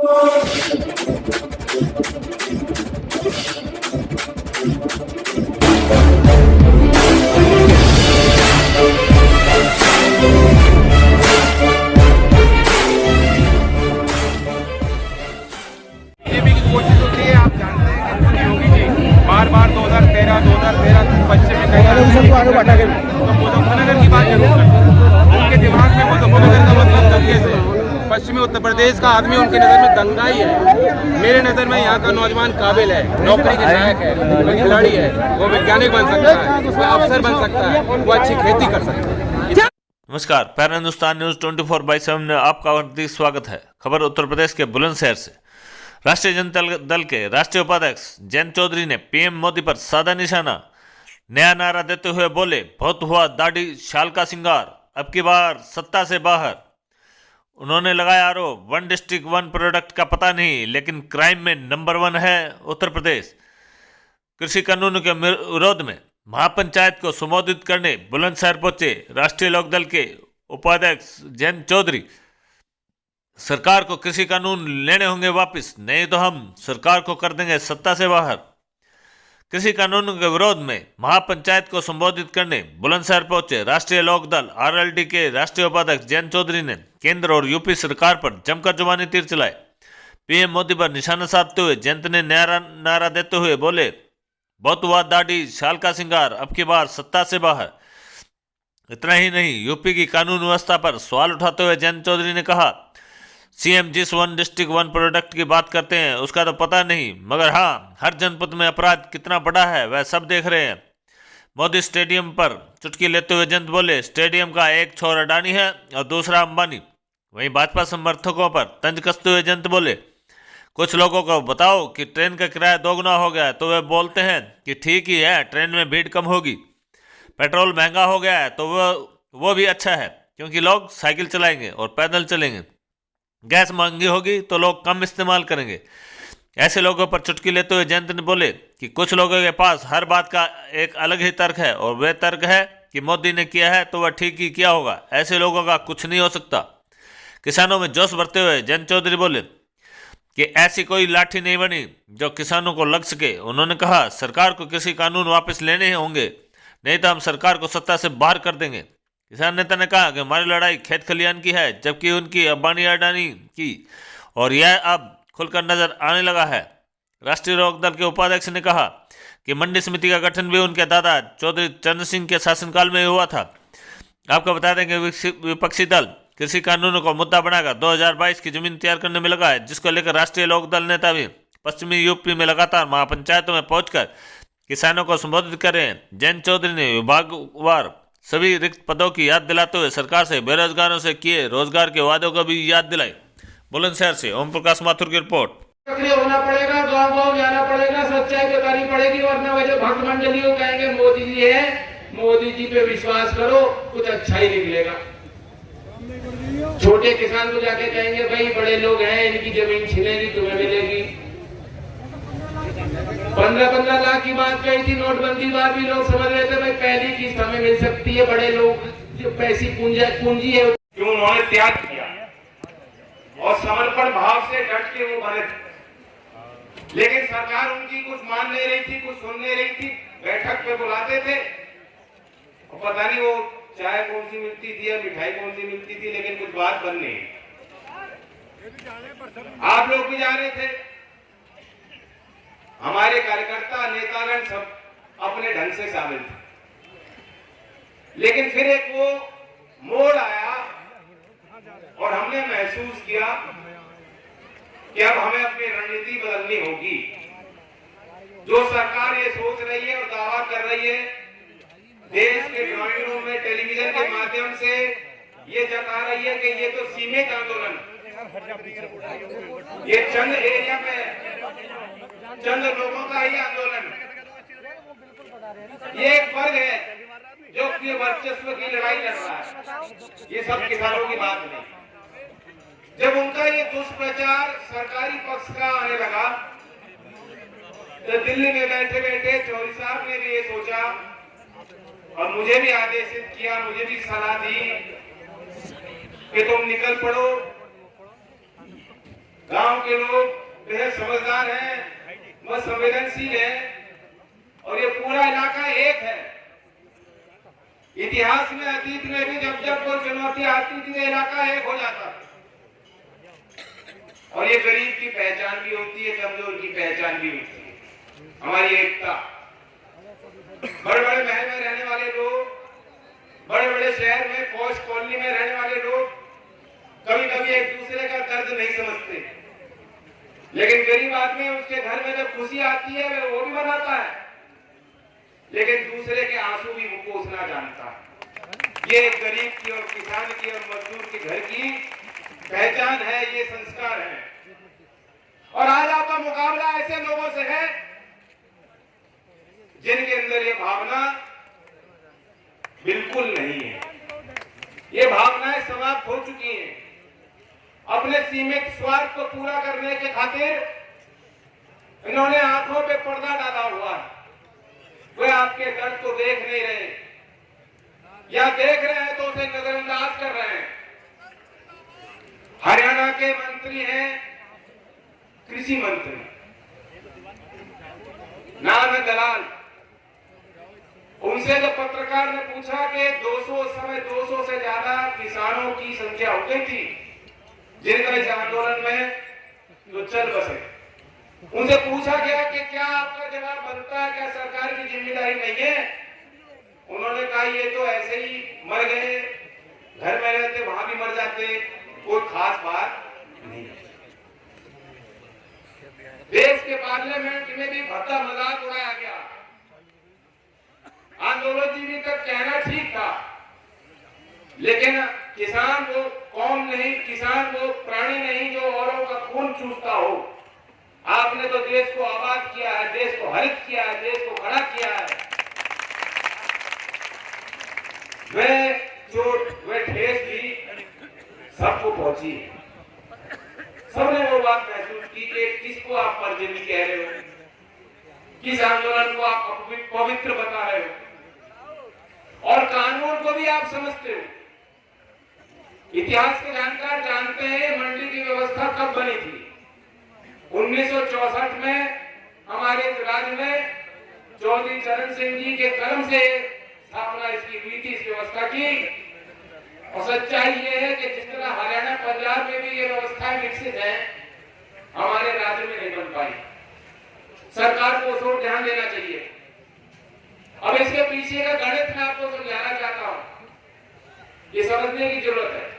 बार 2013 पश्चिम में तो मुजफ्फरनगर की बात जरूर करते हैं। उनके दिमाग में मुजफ्फरनगर का मतलब दंगे से, पश्चिमी उत्तर प्रदेश का आदमी उनकी नज़र में दंगा ही है। मेरे नज़र में यहाँ का नौजवान काबिल है, नौकरी के लायक है, वो खिलाड़ी है, वो वैज्ञानिक बन सकता है, वो अफसर बन सकता है, वो अच्छी खेती कर सकता है। नमस्कार, पैरा हिंदुस्तान न्यूज 24/7 में आपका हार्दिक स्वागत है। खबर उत्तर प्रदेश के बुलंदशहर से। राष्ट्रीय जनता दल के राष्ट्रीय उपाध्यक्ष जयंत चौधरी ने पीएम मोदी पर साधा निशाना, नया नारा देते हुए बोले, बहुत हुआ दाढ़ी शाल का सिंगार, अब की बार सत्ता से बाहर। उन्होंने लगाया आरोप, वन डिस्ट्रिक्ट वन प्रोडक्ट का पता नहीं, लेकिन क्राइम में नंबर 1 है उत्तर प्रदेश। कृषि कानून के विरोध में महापंचायत को संबोधित करने बुलंदशहर पहुंचे राष्ट्रीय लोकदल के उपाध्यक्ष जयंत चौधरी। सरकार को कृषि कानून लेने होंगे वापस, नहीं तो हम सरकार को कर देंगे सत्ता से बाहर। कृषि कानून के विरोध में महापंचायत को संबोधित करने बुलंदशहर पहुंचे राष्ट्रीय लोकदल आरएलडी के राष्ट्रीय उपाध्यक्ष जयंत चौधरी ने केंद्र और यूपी सरकार पर जमकर जुबानी तीर चलाए। पीएम मोदी पर निशाना साधते हुए जयंत ने नारा देते हुए बोले, बहुत हुआ दाढ़ी शाल का सिंगार, अब की बार सत्ता से बाहर। इतना ही नहीं, यूपी की कानून व्यवस्था पर सवाल उठाते हुए जयंत चौधरी ने कहा, सीएम जिस वन डिस्ट्रिक्ट वन प्रोडक्ट की बात करते हैं उसका तो पता नहीं, मगर हाँ, हर जनपद में अपराध कितना बड़ा है वह सब देख रहे हैं। मोदी स्टेडियम पर चुटकी लेते हुए जयंत बोले, स्टेडियम का एक छोर अडानी है और दूसरा अंबानी। वहीं भाजपा समर्थकों पर तंज कसते हुए जयंत बोले, कुछ लोगों को बताओ कि ट्रेन का किराया 2 गुना हो गया है तो वे बोलते हैं कि ठीक ही है, ट्रेन में भीड़ कम होगी। पेट्रोल महंगा हो गया है तो वो भी अच्छा है, क्योंकि लोग साइकिल चलाएंगे और पैदल चलेंगे। गैस महंगी होगी तो लोग कम इस्तेमाल करेंगे। ऐसे लोगों पर चुटकी लेते हुए जयंत ने बोले कि कुछ लोगों के पास हर बात का एक अलग ही तर्क है और वह तर्क है कि मोदी ने किया है तो वह ठीक ही किया होगा। ऐसे लोगों का कुछ नहीं हो सकता। किसानों में जोश भरते हुए जयंत चौधरी बोले कि ऐसी कोई लाठी नहीं बनी जो किसानों को लग सके। उन्होंने कहा, सरकार को कृषि कानून वापस लेने होंगे, नहीं तो हम सरकार को सत्ता से बाहर कर देंगे। किसान नेता ने कहा कि हमारी लड़ाई खेत खलियान की है, जबकि उनकी अंबानी अडानी की, और यह अब खुलकर नजर आने लगा है। राष्ट्रीय लोकदल के उपाध्यक्ष ने कहा कि मंडी समिति का गठन भी उनके दादा चौधरी चरण सिंह के शासनकाल में हुआ था। आपको बता दें कि विपक्षी दल कृषि कानूनों को मुद्दा बनाकर 2022 की जमीन तैयार करने में लगा है, जिसको लेकर राष्ट्रीय लोकदल नेता भी पश्चिमी यूपी में लगातार महापंचायतों में पहुंचकर किसानों को संबोधित कर रहे हैं। जयंत चौधरी ने विभागवार सभी रिक्त पदों की याद दिलाते हुए सरकार से बेरोजगारों से किए रोजगार के वादों को भी याद दिलाई। बुलंदशहर से ओम प्रकाश माथुर की रिपोर्ट। सक्रिय होना पड़ेगा, गांव-गांव जाना पड़ेगा, सच्चाई बतानी पड़ेगी, वरना वह जो भक्त मंडली को कहेंगे मोदी जी है, मोदी जी पे विश्वास करो, कुछ अच्छा ही निकलेगा। छोटे किसान को जाके कहेंगे भाई बड़े लोग हैं, इनकी जमीन छिनेगी तुम्हें मिलेगी। 15-15 लाख की बात कही थी नोटबंदी बार भी लोग समझ रहे थे भाई पहली किस्त हमें मिल सकती है, बड़े लोग जो पैसी पूंजी है क्यों उन्होंने त्याग किया और समर्पण भाव से डट के वो बने। लेकिन सरकार उनकी कुछ मान नहीं रही थी, कुछ सुन नहीं रही थी। बैठक पे बुलाते थे और पता नहीं वो चाय कौन सी मिलती थी या मिठाई कौन सी मिलती थी, लेकिन कुछ बात बन नहीं। आप लोग भी जाने थे, हमारे कार्यकर्ता नेतागण सब अपने ढंग से शामिल थे, लेकिन फिर एक वो मोड़ आया और हमने महसूस किया कि अब हमें अपनी रणनीति बदलनी होगी। जो सरकार ये सोच रही है और दावा कर रही है, देश के ड्राइंग रूम में टेलीविजन के माध्यम से ये जता रही है कि ये तो सीमित आंदोलन, ये चंद एरिया में चंद लोगों का ही आंदोलन, ये एक वर्ग है जो अपने वर्चस्व की लड़ाई लड़ रहा है, ये सब किसानों की बात नहीं। जब उनका ये दुष्प्रचार सरकारी पक्ष का आने लगा तो दिल्ली में बैठे बैठे चौधरी साहब ने भी ये सोचा और मुझे भी आदेशित किया, मुझे भी सलाह दी कि तुम निकल पड़ो गांव के लोग बेहद समझदार हैं, वह संवेदनशील है और ये पूरा इलाका एक है। इतिहास में अतीत में भी जब जब कोई चुनौती आती थी ये इलाका एक हो जाता और ये गरीब की पहचान भी होती है, कमजोर की पहचान भी होती है, हमारी एकता। बड़े बड़े महल में रहने वाले लोग, बड़े बड़े शहर में पॉश कॉलोनी में रहने वाले लोग कभी कभी एक दूसरे का दर्द नहीं समझते, लेकिन गरीब आदमी उसके घर में जब खुशी आती है वो भी मनाता है, लेकिन दूसरे के आंसू भी वो पोंछना जानता है। ये गरीब की और किसान की और मजदूर के घर की पहचान है, ये संस्कार है। और आज आपका मुकाबला ऐसे लोगों से है जिनके अंदर ये भावना बिल्कुल नहीं है। ये भावनाएं समाप्त हो चुकी हैं। अपने सीमित स्वार्थ को पूरा करने के खातिर इन्होंने आंखों पे पर्दा डाला हुआ है। वे आपके दर्द को देख नहीं रहे, या देख रहे हैं तो उसे नजरअंदाज कर रहे हैं। हरियाणा के मंत्री हैं कृषि मंत्री, नाम है दलाल। उनसे जब पत्रकार ने पूछा कि 200 से ज्यादा किसानों की संख्या हो गई थी जिनका इस आंदोलन में तो चल बसे, उनसे पूछा गया कि क्या आपका जवाब बनता है, क्या सरकार की जिम्मेदारी नहीं है? उन्होंने कहा ये तो ऐसे ही मर गए, घर में रहते वहां भी मर जाते, कोई खास बात नहीं। देश के पार्लियामेंट में भी भद्दा मजाक उड़ाया गया। आंदोलन जी तक कहना ठीक था, लेकिन किसान वो कौम नहीं, किसान वो प्राणी नहीं जो औरों का खून चूसता हो। आपने तो देश को आबाद किया है, देश को हरित किया है, देश को खड़ा किया है। वह चोट, वह ठेस भी सबको पहुंची है। सबने वो बात महसूस की कि किसको आप परजनी कह रहे हो, किस आंदोलन को आप पवित्र बता रहे हो, और कानून को भी आप समझते हो। इतिहास के जानकार जानते हैं मंडी की व्यवस्था कब बनी थी। 1964 में हमारे राज्य में चौधरी चरण सिंह जी के कलम से स्थापना इसकी हुई थी, इस व्यवस्था की। और सच्चाई ये है कि जिस तरह हरियाणा पंजाब में भी ये व्यवस्थाएं विकसित है, हमारे राज्य में नहीं बन पाई। सरकार को उस ओर ध्यान देना चाहिए। अब इसके पीछे का गणित मैं आपको समझाना चाहता हूं, ये समझने की जरूरत है,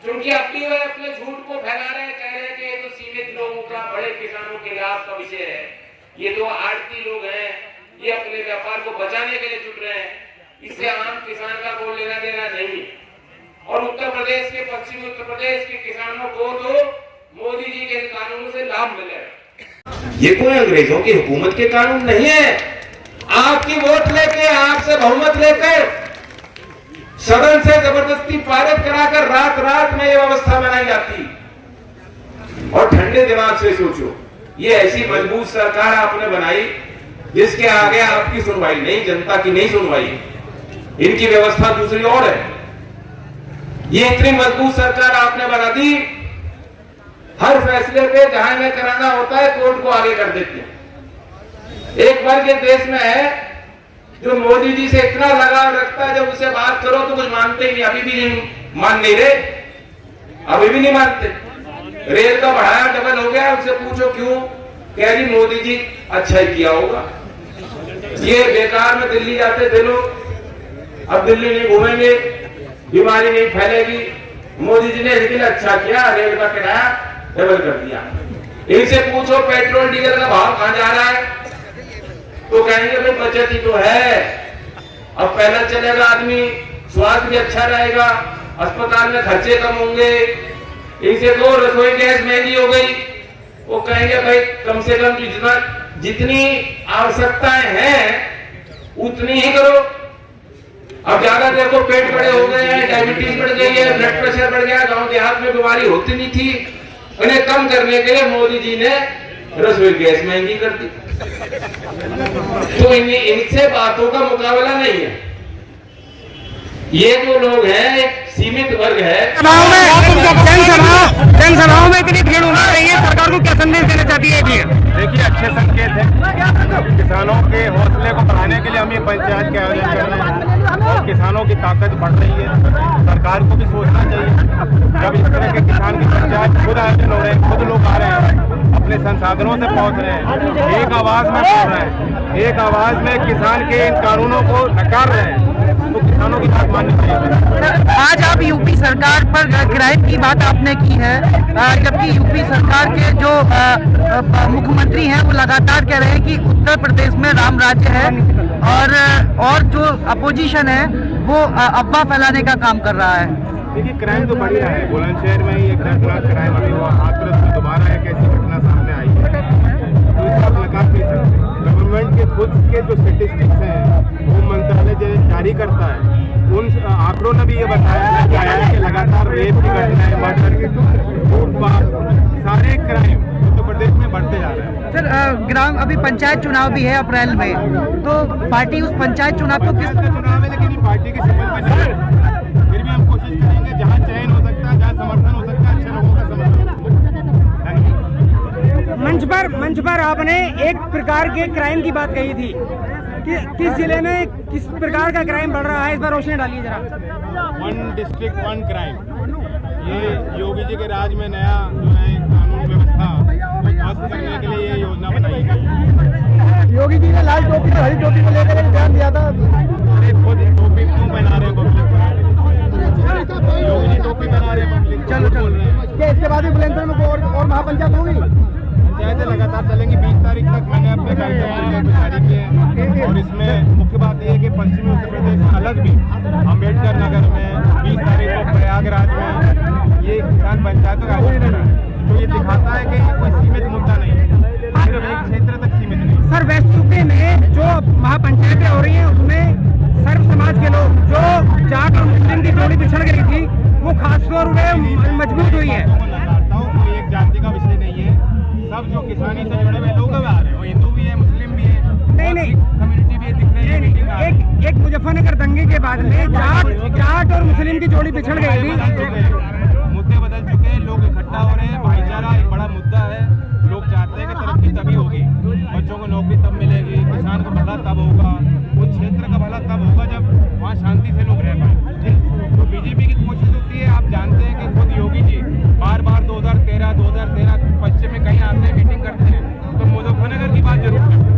क्योंकि अब भी वह अपने झूठ को फैला रहे हैं, कह रहे हैं कि ये तो सीमित लोगों का, बड़े किसानों के लाभ का विषय है, ये तो आड़ती लोग हैं, ये अपने व्यापार को बचाने के लिए जुट रहे हैं, इससे आम किसान का कोई लेना देना नहीं। और उत्तर प्रदेश के, पश्चिमी उत्तर प्रदेश के किसानों को तो मोदी जी के कानूनों से लाभ मिलेगा। ये कोई अंग्रेजों की हुकूमत के कानून नहीं है। आपकी वोट लेके, आपसे बहुमत लेकर सदन से जबरदस्ती पारित कराकर रात रात में ये व्यवस्था बनाई जाती। और ठंडे दिमाग से सोचो, ये ऐसी मजबूत सरकार आपने बनाई जिसके आगे आपकी सुनवाई नहीं, जनता की नहीं सुनवाई, इनकी व्यवस्था दूसरी और है। ये इतनी मजबूत सरकार आपने बना दी, हर फैसले पे जहां में कराना होता है कोर्ट को आगे कर देते हैं। एक वर्ग के देश में है जो मोदी जी से इतना लगाव रखता है, जब उनसे बात करो तो कुछ मानते ही नहीं। अभी भी नहीं मान नहीं रहे, अभी भी नहीं मानते। रेल का बढ़ाया डबल हो गया, उनसे पूछो क्यों, कह जी मोदी जी अच्छा ही किया होगा। ये बेकार में दिल्ली जाते थे लोग, अब दिल्ली नहीं घूमेंगे, बीमारी नहीं फैलेगी, मोदी जी ने लेकिन अच्छा किया, रेल का किराया डबल कर दिया। इनसे पूछो पेट्रोल डीजल का भाव कहां जा रहा है, तो कहेंगे भाई बचत ही तो है, अब पैदल चलेगा आदमी, स्वास्थ्य भी अच्छा रहेगा, अस्पताल में खर्चे कम होंगे। इनसे तो रसोई गैस महंगी हो गई, वो कहेंगे भाई कम से कम जितनी आवश्यकताएं हैं उतनी ही करो। अब ज्यादा देखो पेट बड़े हो गए हैं, डायबिटीज बढ़ गई है, ब्लड प्रेशर बढ़ गया, गांव देहात में बीमारी होती नहीं थी, उन्हें कम करने के लिए मोदी जी ने रसोई गैस महंगी कर दी। तो इनसे बातों का मुकाबला नहीं है। ये जो लोग हैं एक सीमित वर्ग है। जनसभाओं में इतनी भीड़ उमड़ रही है, सरकार को क्या संदेश देना चाहती है? देखिए, अच्छे संकेत है। किसानों के हौसले को बढ़ाने के लिए हम ये पंचायत के आयोजन कर रहे हैं और किसानों की ताकत बढ़ रही है। सरकार को भी सोचना चाहिए, जब इस तरह के किसान की पंचायत खुद आयोजन हो रहे हैं, खुद लोग आ रहे हैं, अपने संसाधनों से पहुंच रहे हैं, एक आवाज में बोल रहे हैं, एक आवाज में किसान के इन कानूनों को नकार रहे हैं, तो किसानों की बात माननी चाहिए। आज आप यूपी सरकार पर क्राइम की बात आपने की है, जबकि यूपी सरकार के जो मुख्यमंत्री हैं वो लगातार कह रहे हैं कि उत्तर प्रदेश में राम राज्य है, और जो अपोजिशन है वो अफवाह फैलाने का काम कर रहा है। देखिए, क्राइम तो बढ़ ही रहा है। बुलंदशहर में ही एक दर्दनाक क्राइम अभी हुआ, हाथरस में दोबारा एक ऐसी घटना सामने आई है, तो इसका आप नकार नहीं सकते। गवर्नमेंट के खुद के जो स्टेटिस्टिक्स हैं, होम मंत्रालय जो जारी करता है, उन आंकड़ों ने भी ये बताया है कि लगातार रेप की घटनाएं, मर्डर की, लूटपाट, सारे क्राइम उत्तर प्रदेश में बढ़ते जा रहे हैं। सर, ग्राम अभी पंचायत चुनाव भी है अप्रैल में, तो पार्टी उस पंचायत चुनाव को किस चुनाव है, लेकिन ये पार्टी की समझ में नहीं है। फिर भी हम कोशिश करेंगे, जहाँ चयन हो सकता है, जहाँ समर्थन हो सकता है, अच्छे लोगों का समर्थन। मंच पर आपने एक प्रकार के क्राइम की बात कही थी कि किस जिले में किस प्रकार का क्राइम बढ़ रहा है, इस पर रोशनी डालिए जरा। 1 डिस्ट्रिक्ट 1 क्राइम, ये योगी जी के राज में नया जो है कानून व्यवस्था ध्वस्त करने के लिए ये योजना बनाई गई। योगी जी ने लाल टोपी और हरी टोपी को लेकर एक बयान दिया था। अरे खुद टोपी क्यों पहना रहे पब्लिक? योगी जी टोपी पहना रहे पब्लिक, चलो बोल रहे हैं। क्या इसके बाद भी बुलंदशहर में और महापंचायत होगी? पंचायतें लगातार चलेंगी। 20 तारीख तक मैंने अपने कार्यक्रम जारी किए हैं, और इसमें मुख्य बात यह है कि पश्चिमी उत्तर प्रदेश में अलग भी अम्बेडकर नगर में 20 तारीख को प्रयागराज में ये किसान पंचायतों का आयोजन कर रहा है, तो ये दिखाता है कि ये कोई सीमित मुद्दा नहीं है, सिर्फ एक क्षेत्र तक सीमित नहीं। सर, वेस्ट यूपी में जो महापंचायतें हो रही हैं उसमें सर्व समाज के लोग, जो जाट और मुस्लिम की जोड़ी बिछड़ गई थी, वो खासतौर पे मजबूत हुई है। कोई एक जाति का विषय नहीं है, सब जो किसानी से जुड़े हुए लोग आ रहे हैं, वो हिंदू भी है, मुस्लिम भी है, नहीं कम्युनिटी भी दिख रही है। एक मुजफ्फरनगर दंगे के बाद में जाट और मुस्लिम की जोड़ी बिछड़ गई थी। मुद्दे बदल चुके हैं, लोग इकट्ठा हो रहे हैं, भाईचारा एक बड़ा मुद्दा है। लोग चाहते हैं कि तरक्की तभी होगी, बच्चों को नौकरी तब मिलेगी, किसान को भला तब होगा, उस क्षेत्र का भला तब होगा जब वहाँ शांति से लोग रह पाए। तो बीजेपी की कोशिश होती है, आप जानते हैं कि खुद योगी जी बार 2013 पश्चिम में कहीं आते हैं, मीटिंग करते हैं, तो मुजफ्फरनगर की बात जरूर करते हैं।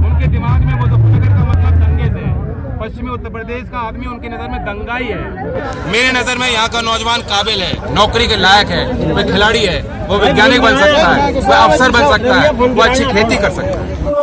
उनके दिमाग में मुजफ्फरनगर का मतलब दंगे से है। पश्चिमी उत्तर प्रदेश का आदमी उनकी नज़र में दंगाई है। मेरी नज़र में यहाँ का नौजवान काबिल है, नौकरी के लायक है, वो खिलाड़ी है, वो वैज्ञानिक बन सकता है, वो अफसर बन सकता है, वो अच्छी खेती कर सकता है।